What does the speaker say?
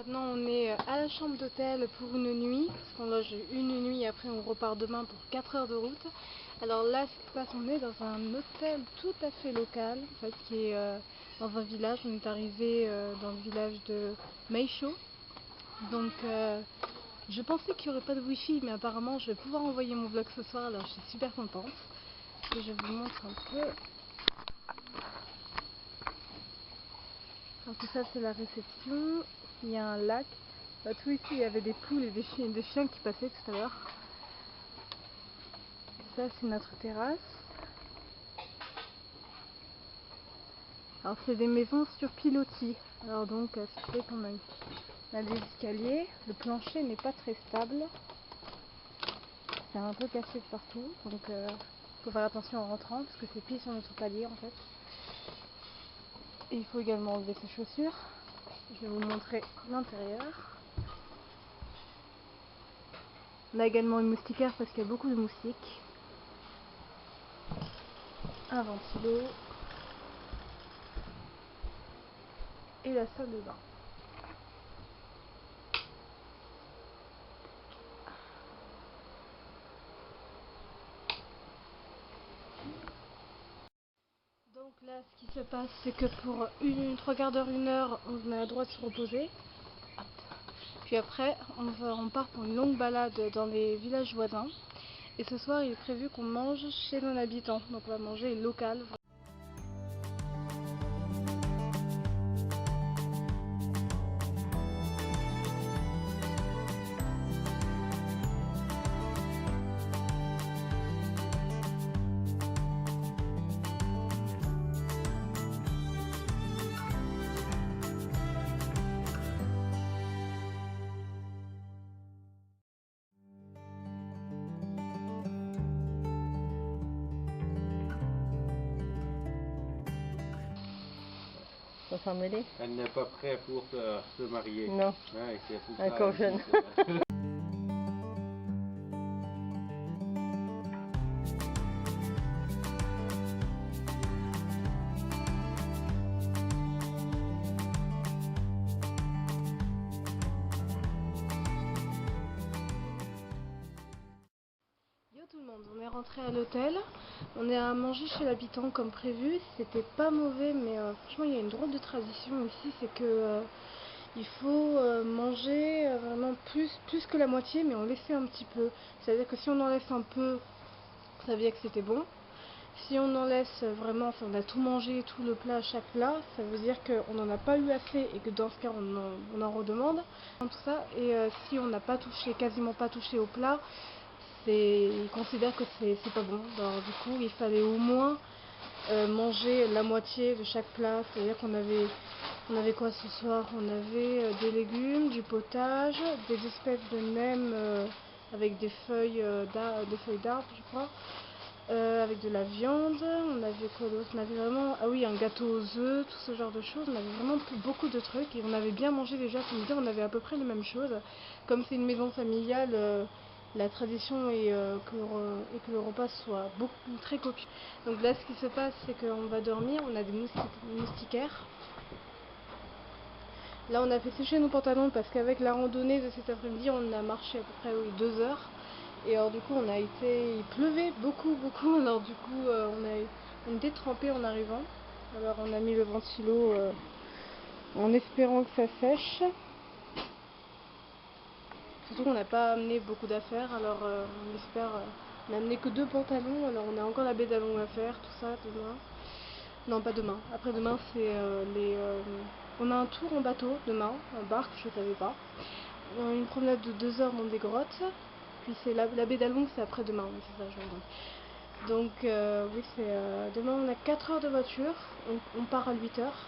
Maintenant on est à la chambre d'hôtel pour une nuit, parce qu'on loge une nuit et après on repart demain pour 4 heures de route. Alors là ce qui se passe, on est dans un hôtel tout à fait local, en fait, qui est dans un village. On est arrivé dans le village de Meisho. Donc je pensais qu'il n'y aurait pas de wifi, mais apparemment je vais pouvoir envoyer mon vlog ce soir, alors je suis super contente. Et je vous montre un peu. Alors tout ça c'est la réception, il y a un lac. Tout ici il y avait des poules et des chiens qui passaient tout à l'heure. Ça c'est notre terrasse. Alors c'est des maisons sur pilotis. Alors donc ce qui fait qu'on a des escaliers. Le plancher n'est pas très stable. C'est un peu cassé de partout. Donc faut faire attention en rentrant parce que c'est pile sur notre palier en fait. Et il faut également enlever ses chaussures. Je vais vous montrer l'intérieur. On a également une moustiquaire parce qu'il y a beaucoup de moustiques. Un ventilo. Et la salle de bain. Donc là ce qui se passe c'est que pour 3/4 d'heure, 1 heure, on a le droit de se reposer. Hop. Puis après on part pour une longue balade dans les villages voisins. Et ce soir il est prévu qu'on mange chez nos habitants. Donc on va manger local. S'en mêler. Elle n'est pas prête pour se marier. Non, ouais, c'est pour encore ça, jeune. Yo tout le monde, on est rentré à l'hôtel. On est à manger chez l'habitant comme prévu. C'était pas mauvais, mais franchement il y a une drôle de tradition ici, c'est que il faut manger vraiment plus que la moitié, mais en laisser un petit peu. C'est-à-dire que si on en laisse un peu, ça veut dire que c'était bon. Si on en laisse vraiment, si on a tout mangé, tout le plat, chaque plat, ça veut dire qu'on n'en a pas eu assez et que dans ce cas on en redemande. Tout ça. Et si on n'a pas touché, quasiment pas touché au plat, ils considèrent que c'est pas bon. Alors du coup il fallait au moins manger la moitié de chaque plat. C'est-à-dire qu'on avait quoi ce soir? On avait des légumes, du potage, des espèces de nems avec des feuilles d'arbre je crois, avec de la viande. On avait quoi d'autre? On avait vraiment, ah oui, un gâteau aux œufs, tout ce genre de choses. On avait vraiment beaucoup de trucs et on avait bien mangé déjà ce midi. On avait à peu près les mêmes choses. Comme c'est une maison familiale, la tradition est que le repas soit très copieux. Donc là ce qui se passe c'est qu'on va dormir, on a des moustiquaires. Là on a fait sécher nos pantalons parce qu'avec la randonnée de cet après-midi on a marché à peu près 2 heures. Et alors du coup il pleuvait beaucoup, alors du coup on était trempés en arrivant. Alors on a mis le ventilo en espérant que ça sèche. Surtout qu'on n'a pas amené beaucoup d'affaires, alors on espère. On n'a amené que 2 pantalons, alors on a encore la bédalon à faire, tout ça demain. Non, pas demain. Après demain, c'est on a un tour en bateau demain, en barque, je savais pas. Une promenade de 2 heures dans des grottes. Puis c'est la baie d'Along, c'est après demain, oui, c'est ça, je vois. Donc oui, c'est demain on a 4 heures de voiture, on part à 8 heures.